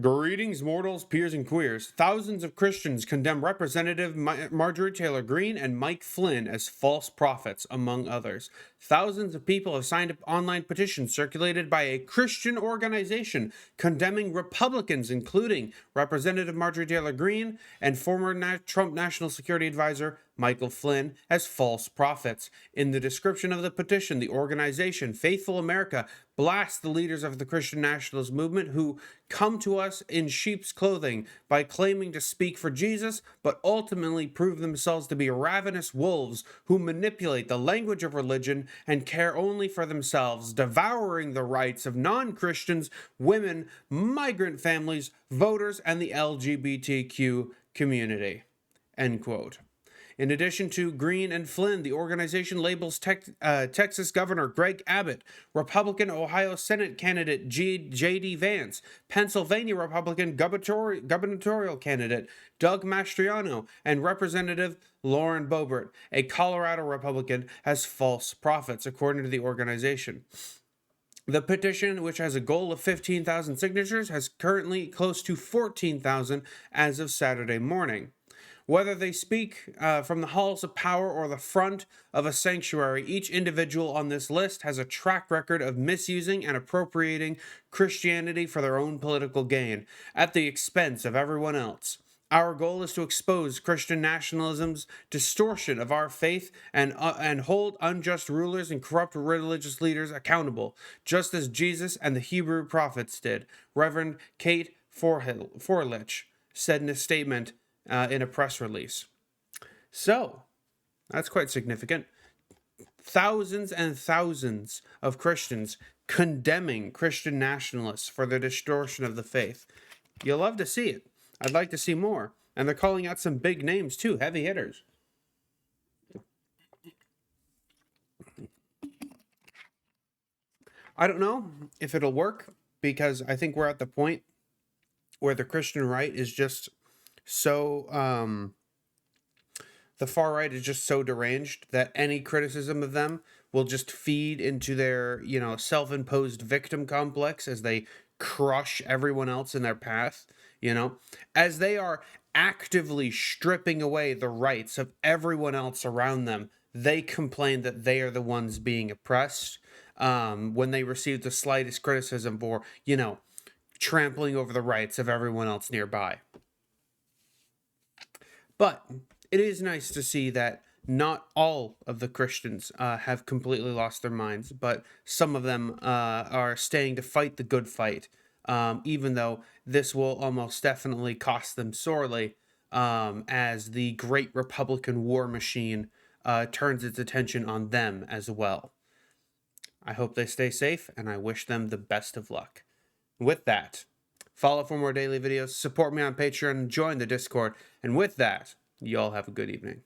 Greetings, mortals, peers, and queers. Thousands of Christians condemn Representative Marjorie Taylor Greene and Mike Flynn as false prophets, among others. Thousands of people have signed online petitions circulated by a Christian organization condemning Republicans, including Representative Marjorie Taylor Greene and former Trump National Security Advisor Michael Flynn as false prophets. In the description of the petition, the organization, Faithful America, blasts the leaders of the Christian nationalist movement who come to us in sheep's clothing by claiming to speak for Jesus, but ultimately prove themselves to be ravenous wolves who manipulate the language of religion and care only for themselves, devouring the rights of non-Christians, women, migrant families, voters, and the LGBTQ community. End quote. In addition to Greene and Flynn, the organization labels Texas Governor Greg Abbott, Republican Ohio Senate candidate J.D. Vance, Pennsylvania Republican gubernatorial candidate Doug Mastriano, and Representative Lauren Boebert, a Colorado Republican, as false prophets, according to the organization. The petition, which has a goal of 15,000 signatures, has currently close to 14,000 as of Saturday morning. Whether they speak from the halls of power or the front of a sanctuary, each individual on this list has a track record of misusing and appropriating Christianity for their own political gain, at the expense of everyone else. Our goal is to expose Christian nationalism's distortion of our faith and hold unjust rulers and corrupt religious leaders accountable, just as Jesus and the Hebrew prophets did, Reverend Kate Forlich said in a statement in a press release. So, that's quite significant. Thousands and thousands of Christians condemning Christian nationalists for the distortion of the faith. You'll love to see it. I'd like to see more. And they're calling out some big names too, heavy hitters. I don't know if it'll work, because I think we're at the point where the Christian right is just so the far right is just so deranged that any criticism of them will just feed into their, self-imposed victim complex as they crush everyone else in their path, as they are actively stripping away the rights of everyone else around them. They complain that they are the ones being oppressed when they receive the slightest criticism for, trampling over the rights of everyone else nearby. But it is nice to see that not all of the Christians have completely lost their minds, but some of them are staying to fight the good fight, even though this will almost definitely cost them sorely, as the great Republican war machine turns its attention on them as well. I hope they stay safe, and I wish them the best of luck. With that, follow for more daily videos, support me on Patreon, and join the Discord. And with that, y'all have a good evening.